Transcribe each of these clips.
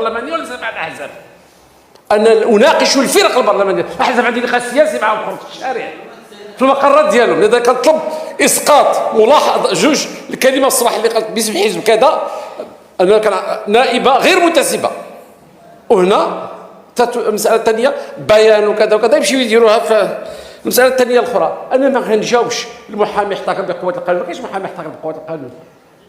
البرلمانيه وليس مع الاحزاب. انا اناقش الفرق البرلمانيه، الاحزاب عندي لقاء سياسي معهم في الشارع في المقرات ديالهم. لذا كنطلب اسقاط ملاحظه جوج الكلمه الصباح اللي قالت باسم الحزب كذا، انا كان نائبه غير منتسبه، وهنا المساله الثانيه بيان وكذا وكذا يمشيو يديروها في المساله الثانيه الاخرى. انا ما غنجاوبش المحامي احتكم بقوه القانون، ما كاينش محامي احتكم بقوه القانون.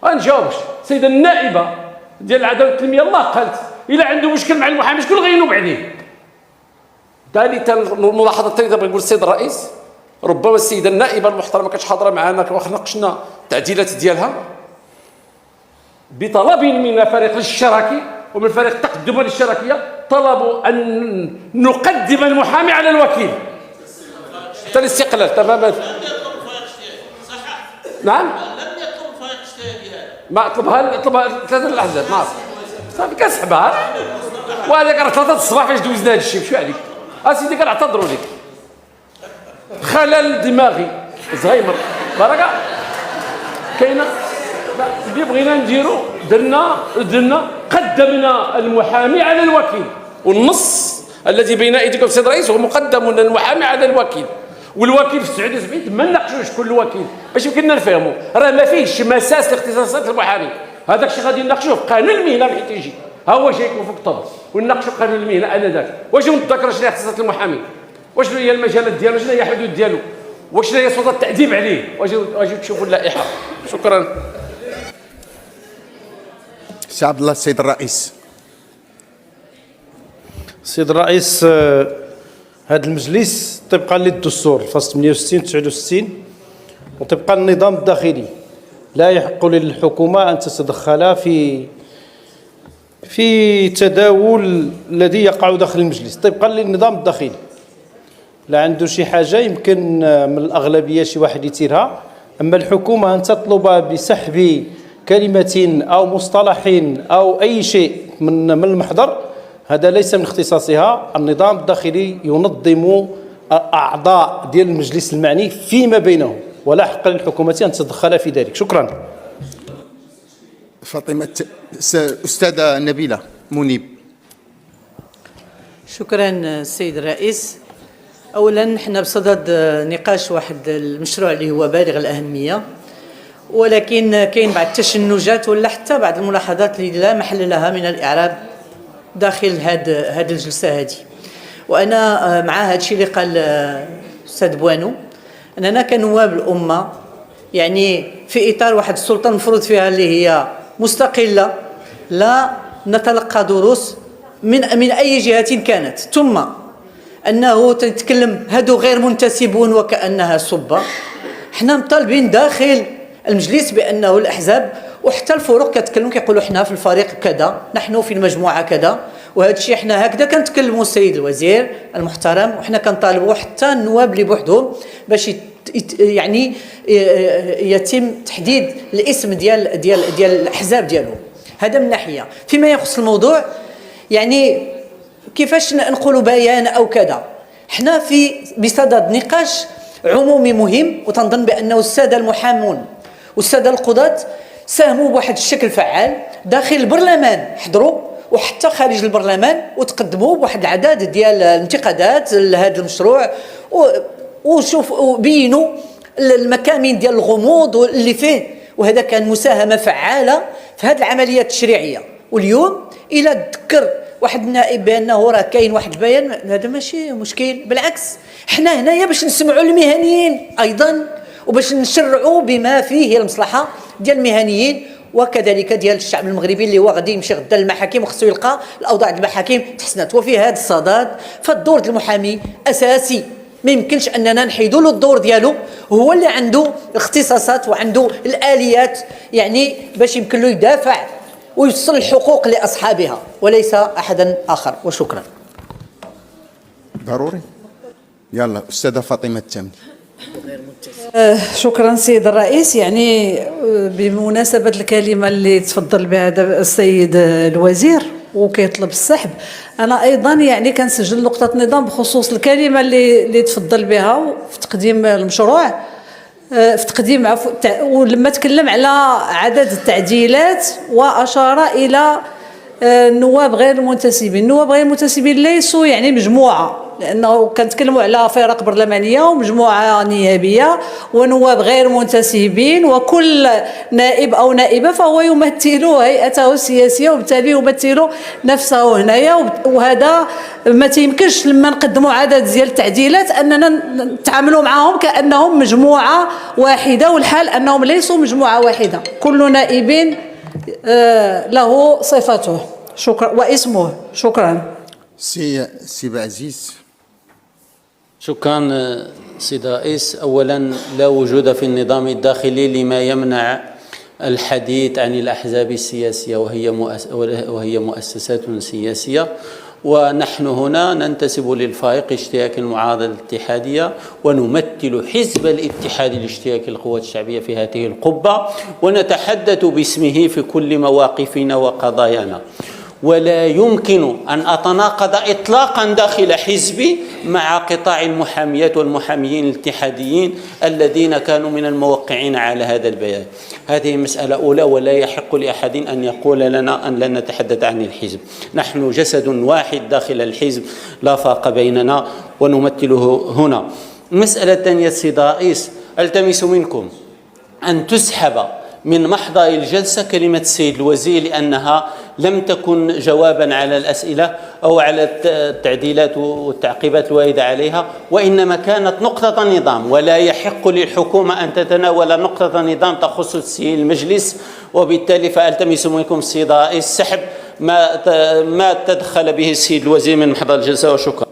ما غنجاوبش. السيده النائبه ديال العداله والتنميه الله قالت الا عنده مشكل مع المحامي شكون غينوب عليه. ثالثا الملاحظه الثالثه بغي نقول السيد الرئيس، ربما السيده النائبه المحترمه كانت حاضره معنا واخا ناقشنا التعديلات ديالها بطلب من فريق الاشتراكي ومن فريق التقدم للاشتراكيه، طلبوا ان نقدم المحامي على الوكيل حتى الاستقلال تماما. نعم لم يطلب فريق اجتهادي. ما طلبها ثلاثه الاحزاب ما صافي كنسحبها. وهذاك راه 3 الصباح فاش دوزنا هذا الشيء مشي عليك اسيدي كنعتذروا لك. خلل دماغي زهايمر بركه كاينه اللي بغينا نديرو درنا قدمنا المحامي على الوكيل، والنص الذي بين ايديكم السيد الرئيس هو مقدم المحامي على الوكيل، والوكيل في 79 ما نناقشوش كل وكيل باش يمكننا نفهموا راه ما فيهش مساس لاختصاصات المحامي. هذاك الشيء غادي نناقشوه في قانون المهنه حيت يجي ها هو جايكم في الطب ونناقشوا قانون المهنه انذاك. واش ما نتذكرش شنو هي اختصاصات المحامي، واش شنو هي المجالات ديالو، شنو هي الحدود ديالو، واش شنو هي سلطه التاديب عليه، واجي تشوفوا اللائحه. شكرا سي عبد الله. السيد الرئيس. السيد الرئيس، هذا المجلس طبقا للدستور فصل 68 69 وطبقا للنظام الداخلي لا يحق للحكومة أن تتدخل في تداول الذي يقع داخل المجلس طبقا للنظام الداخلي. لا عنده شي حاجة يمكن من الأغلبية شي واحد يثيرها، أما الحكومة أن تطلب بسحب كلمة أو مصطلح أو أي شيء من المحضر هذا ليس من اختصاصها. النظام الداخلي ينظم أعضاء ديال المجلس المعني فيما بينهم، ولا حق للحكومة أن تتدخل في ذلك. شكرا. فاطمة. أستاذة نبيلة منيب. شكرا السيد الرئيس. أولا حنا بصدد نقاش واحد المشروع اللي هو بالغ الأهمية، ولكن كاين بعض التشنجات ولا حتى بعض الملاحظات اللي لا محل لها من الإعراب داخل هذه الجلسة هذه. وأنا مع هذا الشيء اللي قال الأستاذ بوانو، أننا كنواب الأمة يعني في إطار واحد السلطة المفروض فيها اللي هي مستقلة، لا نتلقى دروس من أي جهة كانت، ثم أنه تتكلم هادو غير منتسبون وكأنها صبة. احنا مطالبين داخل المجلس بأنه الأحزاب وحتى الفروق كتكلم كيقولوا احنا في الفريق كذا، نحن في المجموعة كذا، وهذا الشيء احنا هكذا كنتكلموا السيد الوزير المحترم، وحنا كنطالبوا حتى النواب اللي بوحدهم باش يعني يتم تحديد الاسم ديال الاحزاب ديالهم. هذا من ناحيه. فيما يخص الموضوع يعني كيفاش نقولوا بيان او كذا، احنا بصدد نقاش عمومي مهم، وتنظن بانه الساده المحامون والساده القضاة ساهموا بواحد الشكل فعال داخل البرلمان، حضروا وحتى خارج البرلمان وتقدموا بواحد العدد ديال الانتقادات لهذا المشروع، وبينوا المكامن ديال الغموض اللي فيه، وهذا كان مساهمه فعاله في هذه العمليه التشريعيه. واليوم الى تذكر واحد النائب بانه راه كاين واحد البيان، هذا ماشي مشكل، بالعكس حنا هنايا باش نسمعوا المهنيين ايضا وباش نشرعوا بما فيه المصلحه ديال المهنيين وكذلك ديال الشعب المغربي اللي هو غادي يمشي غدا للمحاكم وخصو يلقى الاوضاع المحاكم تحسنت. وفي هذا الصدد فالدور ديال المحامي اساسي، ما يمكنش اننا نحيدوا له الدور ديالو، هو اللي عنده اختصاصات وعنده الاليات يعني باش يمكن له يدافع ويوصل الحقوق لاصحابها وليس احدا اخر. وشكرا. ضروري. يلا أستاذة فاطمة التامني. شكرا سيد الرئيس. يعني بمناسبة الكلمة اللي تفضل بها السيد الوزير وكيطلب السحب، أنا أيضا يعني كنسجل نقطة نظام بخصوص الكلمة اللي تفضل بها في تقديم المشروع، في تقديم ولما تكلم على عدد التعديلات وأشار إلى النواب غير المنتسبين. النواب غير المنتسبين ليسوا يعني مجموعة، لأنه كنتكلموا على فرق برلمانية ومجموعة نيابية ونواب غير منتسبين، وكل نائب أو نائبة فهو يمثل هيئته السياسية وبالتالي يمثل نفسه هنايا. وهذا ما تيمكنش لما نقدموا عدد ديال التعديلات أننا نتعاملوا معهم كأنهم مجموعة واحدة، والحال أنهم ليسوا مجموعة واحدة. كل نائب له صفته شكرا واسمه. شكرا. سي بعزيز. شكرا سيد الرئيس. أولا لا وجود في النظام الداخلي لما يمنع الحديث عن الأحزاب السياسية وهي مؤسسات سياسية، ونحن هنا ننتسب للفريق اشتراك المعارضة الاتحادية ونمثل حزب الاتحاد الاشتراكي للقوات الشعبية في هذه القبة، ونتحدث باسمه في كل مواقفنا وقضايانا. ولا يمكن أن أتناقض إطلاقا داخل حزبي مع قطاع المحاميات والمحاميين الاتحاديين الذين كانوا من الموقعين على هذا البيان. هذه مسألة أولى، ولا يحق لأحد أن يقول لنا أن لن نتحدث عن الحزب. نحن جسد واحد داخل الحزب لا فرق بيننا ونمثله هنا. المسألة الثانية سيد الرئيس، ألتمس منكم أن تسحب من محضر الجلسة كلمة السيد الوزير، لأنها لم تكن جوابا على الأسئلة أو على التعديلات والتعقيبات الواردة عليها، وإنما كانت نقطة نظام، ولا يحق للحكومة أن تتناول نقطة نظام تخص تسيير المجلس. وبالتالي فألتمس منكم السيد الرئيس سحب ما تدخل به السيد الوزير من محضر الجلسة، وشكرا.